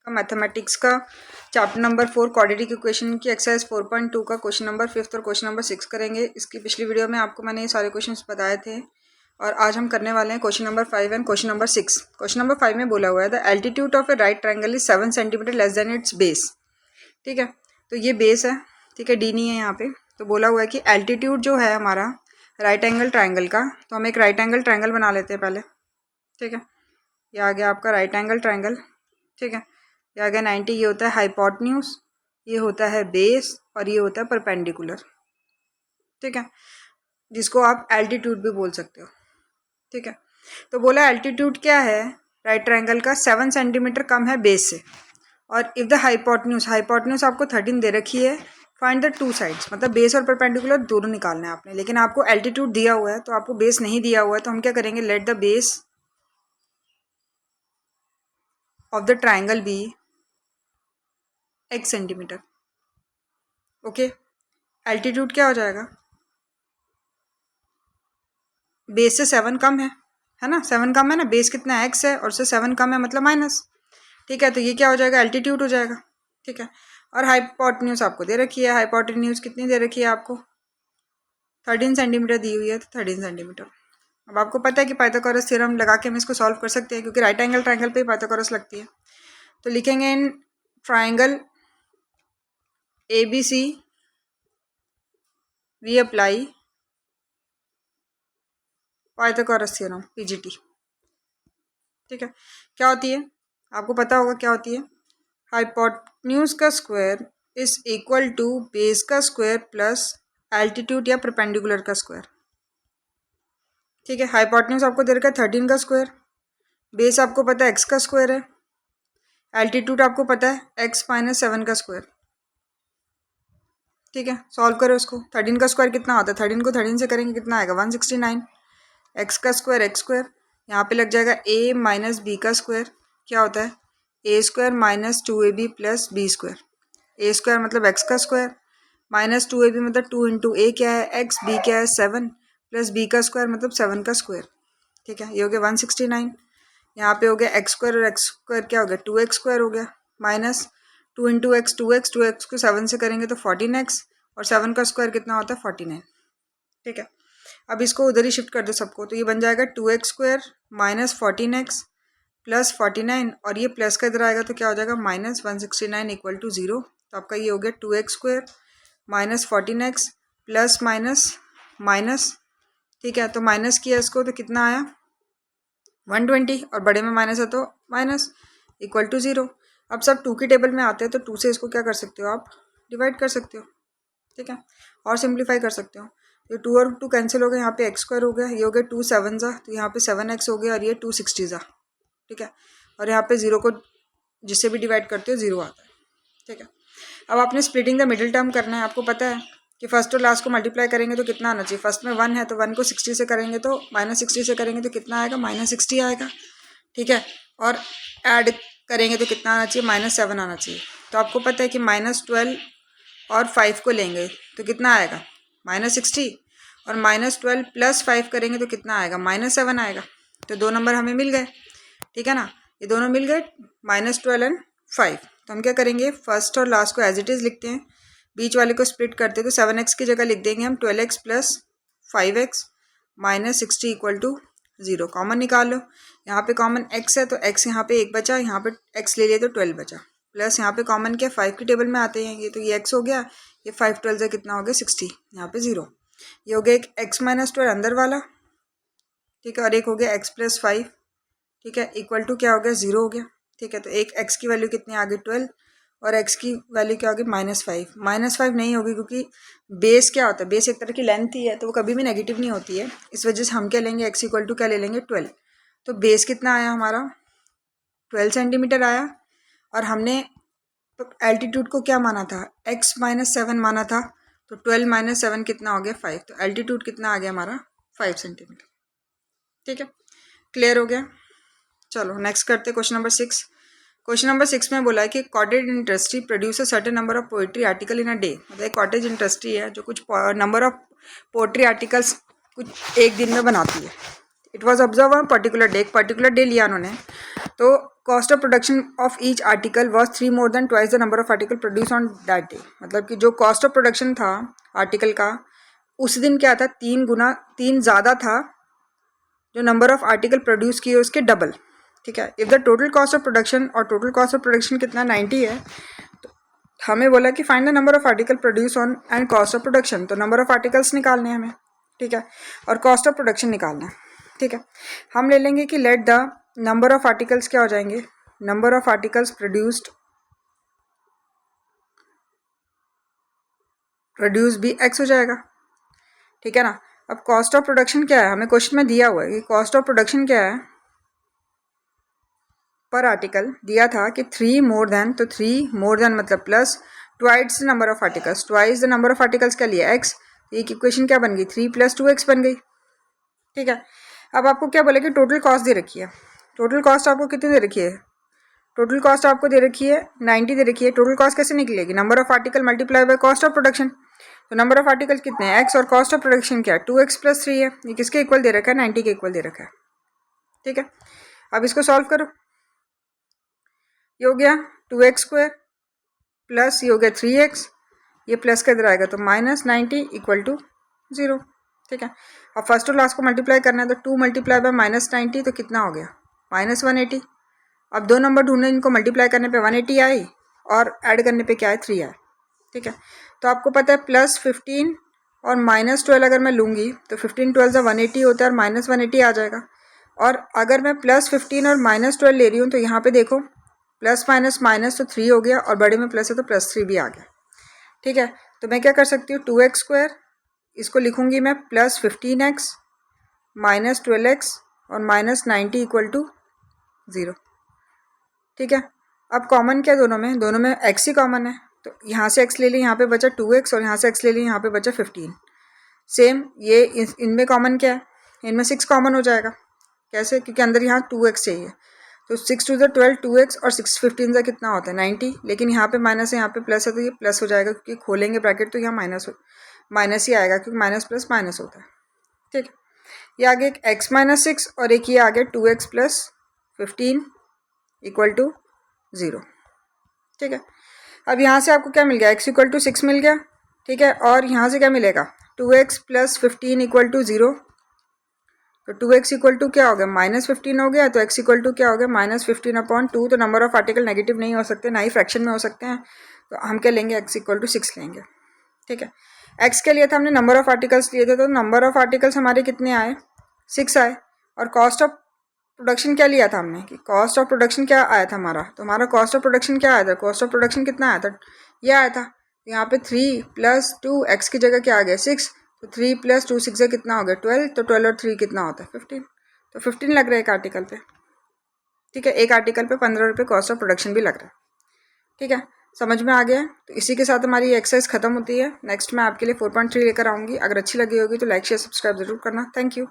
का मैथमेटिक्स का chapter number 4 quadratic equation की एक्सरसाइज 4.2 का क्वेश्चन नंबर 5 और क्वेश्चन नंबर 6 करेंगे। इसकी पिछली वीडियो में आपको मैंने ये सारे क्वेश्चंस बताए थे और आज हम करने वाले हैं question number 5 and question number 6। Question number 5 में बोला हुआ है the altitude of A right triangle is 7 centimetre less than it's base. ठीक है, तो ये बेस है, ठीक है, डी नहीं है यहाँ पे। तो बोला हुआ है कि एल्टीट्यूड जो है हमारा राइट एंगल ट्रायंगल का, तो हम एक राइट एंगल ट्रायंगल बना लेते हैं पहले। ठीक है, ये आ गया आपका राइट एंगल ट्रायंगल। ठीक है, ये आ गया 90, ये होता है हाइपोटेन्यूज, ये होता है बेस और ये होता है परपेंडिकुलर। ठीक है, जिसको आप एल्टीट्यूड भी बोल सकते हो। ठीक है, तो बोला एल्टीट्यूड क्या है राइट ट्रायंगल का, 7 सेंटीमीटर कम है बेस से। और इफ़ द हाइपोटेन्यूज आपको 13 दे रखी है, फाइंड द टू साइड्स, मतलब बेस और परपेंडिकुलर दोनों निकालना है आपने। लेकिन आपको एल्टीट्यूड दिया हुआ है तो आपको बेस नहीं दिया हुआ है, तो हम क्या करेंगे, let the base of the triangle be x centimetre. Okay, altitude क्या हो जाएगा, बेस से 7 कम है ना, 7 कम है ना, बेस कितना है x है और उससे 7 कम है मतलब माइनस। ठीक है, तो ये क्या हो जाएगा, एल्टीट्यूड हो जाएगा। ठीक है, और हाइपोटेन्यूज आपको दे रखी है, हाइपोटेन्यूज कितनी दे रखी है आपको, 13 सेंटीमीटर दी हुई है, तो 13 सेंटीमीटर। अब आपको पता है कि पाइथागोरस थ्योरम लगा के हम इसको सॉल्व कर सकते हैं, क्योंकि राइट एंगल ट्रायंगल पे पाइथागोरस लगती है। तो लिखेंगे in triangle ABC we apply Pythagoras theorem PGT। ठीक है, क्या होती है आपको पता होगा क्या होती है, हाइपोटेन्यूज का square is equal to base का स्क्वायर प्लस एल्टीट्यूड या परपेंडिकुलर का स्क्वायर। ठीक है, हाइपोटेन्यूज आपको दे रखा है 13 का स्क्वायर, बेस आपको पता है x का स्क्वायर है, एल्टीट्यूड आपको पता है x माइनस 7 का स्क्वायर। ठीक है, सॉल्व करो इसको। 13 का स्क्वायर कितना होता है, 13 को 13 से करेंगे कितना आएगा 169, x का स्क्वायर x स्क्वायर, यहाँ पे लग जाएगा a माइनस बी का स्क्वायर, क्या होता है a square minus 2ab plus b square. a square मतलब x का स्क्वायर माइनस 2ab मतलब 2 इंटू a क्या है x, b क्या है 7 प्लस b का स्क्वायर मतलब 7 का स्क्वायर। ठीक है, ये हो गया 169, यहाँ पे हो गया x स्क्वायर और x स्क्वायर क्या हो गया 2x स्क्वायर हो गया, माइनस 2 इंटू एक्स 2x को 7 से करेंगे तो 14x और 7 का स्क्वायर कितना होता है 49। ठीक है, अब इसको उधर ही शिफ्ट कर दो सबको, तो ये बन जाएगा 2x square minus 14x plus 49 और ये प्लस का इधर आएगा तो क्या हो जाएगा माइनस 169 इक्वल टू 0। तो आपका ये हो गया 2x square minus 14x plus minus minus. ठीक है, तो माइनस किया इसको तो कितना आया 120 और बड़े में माइनस है तो माइनस इक्वल टू 0। अब सब 2 की टेबल में आते हैं तो 2 से इसको क्या कर सकते हो आप, डिवाइड कर सकते हो। ठीक है, और सिंप्लीफाई कर सकते हो। ये 2 और 2 कैंसिल हो गया, यहाँ पे x स्क्वायर हो गया, ये हो गया 2 7 जा, तो यहाँ पे 7x हो गया और ये 260 जा। ठीक है, और यहाँ पे 0 को जिससे भी डिवाइड करते हो 0 आता है। ठीक है, अब आपने स्प्लिटिंग द मिडिल टर्म करना है। आपको पता है कि फर्स्ट और लास्ट को मल्टीप्लाई करेंगे तो कितना आना चाहिए, फर्स्ट में 1 है तो 1 को 60 से करेंगे तो -60 से करेंगे तो कितना आएगा -60 आएगा। ठीक है, और ऐड करेंगे तो कितना आना चाहिए -7 आना चाहिए। तो आपको पता है कि -12 और 5 को लेंगे तो कितना आएगा -60 और -12 प्लस 5 करेंगे तो कितना आएगा -7 आएगा। तो 2 नंबर हमें मिल गए। ठीक है ना, ये दोनों मिल गए -12 एंड 5। तो हम क्या करेंगे, फर्स्ट और लास्ट को एज इट इज़ लिखते हैं, बीच वाले को स्प्लिट करते हैं तो 7x की जगह लिख देंगे हम 12x plus 5x minus 60 equal to 0। Common निकाल लो, यहाँ पे कॉमन x है तो x यहाँ पे 1 बचा, यहाँ पे x ले लिए तो 12 बचा, प्लस यहाँ पे कॉमन क्या 5 की टेबल में आते हैं ये, तो ये x हो गया, ये 5 12 से कितना हो गया 60, यहाँ पे 0। ये हो गया एक x माइनस 12 अंदर वाला। ठीक है, और एक हो गया x प्लस 5। ठीक है, इक्वल टू क्या हो गया 0 हो गया। ठीक है, तो एक x की वैल्यू कितनी आ गई 12 और x की वैल्यू क्या होगी -5। -5 नहीं होगी क्योंकि बेस क्या होता है, बेस एक तरह की लेंथ ही है तो वो कभी भी नेगेटिव नहीं होती है। इस वजह से हम क्या लेंगे, x इक्वल टू क्या ले लेंगे 12। तो बेस कितना आया हमारा 12 सेंटीमीटर आया और हमने एल्टीट्यूड को क्या माना था, x माइनस 7 माना था, तो 12 माइनस 7 कितना हो गया 5। तो एल्टीट्यूड कितना आ गया हमारा 5 सेंटीमीटर। ठीक है, क्लियर हो गया। चलो नेक्स्ट करते क्वेश्चन नंबर 6। क्वेश्चन नंबर 6 में बोला है कि cottage industry produce a certain number of poetry article in a day. मतलब एक कॉटेज इंडस्ट्री है जो कुछ नंबर ऑफ पोएट्री आर्टिकल्स कुछ एक दिन में बनाती है। It was observe on particular day, एक पर्टिकुलर डे लिया उन्होंने, तो cost of production of each article was 3 more than twice the number of article produce on that day. मतलब कि जो कॉस्ट ऑफ प्रोडक्शन था आर्टिकल का उस दिन क्या था, 3 ज़्यादा था जो नंबर ऑफ आर्टिकल प्रोड्यूस किए उसके डबल। ठीक है, if the total cost of production, और टोटल कॉस्ट ऑफ प्रोडक्शन कितना 90 है, तो हमें बोला कि find the number of article produce on and cost of production. तो नंबर ऑफ आर्टिकल्स निकालने हैं हमें, ठीक है, और कॉस्ट ऑफ प्रोडक्शन निकालना है। ठीक है, हम ले लेंगे कि let the number of articles क्या हो जाएंगे, नंबर ऑफ आर्टिकल्स प्रोड्यूस भी एक्स हो जाएगा। ठीक है ना। अब कॉस्ट ऑफ प्रोडक्शन क्या है, हमें क्वेश्चन में दिया हुआ है कि कॉस्ट ऑफ प्रोडक्शन क्या है पर आर्टिकल, दिया था कि 3 more than, तो 3 more than मतलब plus twice the number of articles, twice the number of articles क्या लिया एक्स, एक इक्वेशन क्या बन गई 3 + 2x बन गई। ठीक है, अब आपको क्या बोले कि टोटल कॉस्ट दे रखी है, टोटल कॉस्ट आपको कितनी दे रखी है, टोटल कॉस्ट आपको दे रखी है 90 दे रखी है। टोटल कॉस्ट कैसे निकलेगी, number of article multiply by cost of production. तो नंबर ऑफ आर्टिकल कितने हैं एक्स, और कॉस्ट ऑफ प्रोडक्शन क्या है 2x + 3 है। ये किसके इक्वल दे रखा है, 90 के इक्वल दे रखा है। ठीक है, अब इसको सॉल्व करो, ये हो गया 2x² प्लस ये हो गया 3x, ये प्लस का इधर आएगा तो -90 = 0। ठीक है, अब फर्स्ट और लास्ट को मल्टीप्लाई करना है तो 2 × -90 तो कितना हो गया -180। अब दो नंबर ढूंढने, इनको मल्टीप्लाई करने पे 180 आई और ऐड करने पे क्या है 3 आए। ठीक है, तो आपको पता है +15 और -12 अगर मैं लूँगी तो 15 12 180 होता है और -180 आ जाएगा। और अगर मैं +15 और -12 ले रही हूँ तो यहाँ पे देखो प्लस माइनस माइनस तो 3 हो गया और बड़े में प्लस है तो +3 भी आ गया। ठीक है, तो मैं क्या कर सकती हूँ 2x², इसको लिखूँगी मैं +15x -12x और -90 = 0। ठीक है, अब कॉमन क्या दोनों में x ही कॉमन है, तो यहाँ से x ले ली, यहाँ पे बचा 2x और यहाँ से x ले ली, यहाँ पे बचा 15। सेम ये इनमें कॉमन क्या है, इनमें 6 कॉमन हो जाएगा। कैसे, क्योंकि अंदर यहाँ 2x चाहिए, तो 6 × 2 = 12, 2x और 6 15 से कितना होता है 90। लेकिन यहाँ पे माइनस है, यहाँ पे प्लस है, तो ये प्लस हो जाएगा क्योंकि खोलेंगे ब्रैकेट तो यहाँ माइनस ही आएगा क्योंकि माइनस प्लस माइनस होता है। ठीक है, ये आगे एक x - 6 और एक ये आगे 2x + 15 = 0। ठीक है, अब यहाँ से आपको क्या मिल गया, x = 6 मिल गया। ठीक है, और यहाँ से क्या मिलेगा 2x + 15 = 0। तो 2x = क्या हो गया -15 हो गया, तो x = क्या हो गया -15/2। तो नंबर ऑफ आर्टिकल नेगेटिव नहीं हो सकते, ना ही फ्रैक्शन में हो सकते हैं, तो हम क्या लेंगे x = 6 लेंगे। ठीक है, x के लिए था हमने नंबर ऑफ आर्टिकल्स लिए थे, तो नंबर ऑफ आर्टिकल्स हमारे कितने आए 6 आए। और कॉस्ट ऑफ प्रोडक्शन क्या लिया था हमने, कि कॉस्ट ऑफ प्रोडक्शन क्या आया था हमारा, तो हमारा कॉस्ट ऑफ प्रोडक्शन क्या आया था, कॉस्ट ऑफ प्रोडक्शन कितना आया था, ये आया था। यहाँ पे 3 + 2 x की जगह क्या आ गया 6, तो 3 + 2 6 से कितना हो गया 12, तो 12 और 3 कितना होता है 15, तो 15 लग रहा है एक आर्टिकल पे। ठीक है, एक आर्टिकल पे 15 रुपये कॉस्ट ऑफ प्रोडक्शन भी लग रहा है। ठीक है, समझ में आ गया। तो इसी के साथ हमारी एक्सरसाइज खत्म होती है। नेक्स्ट मैं आपके लिए 4.3 लेकर आऊँगी। अगर अच्छी लगी होगी तो लाइक शेयर सब्सक्राइब जरूर करना। Thank you.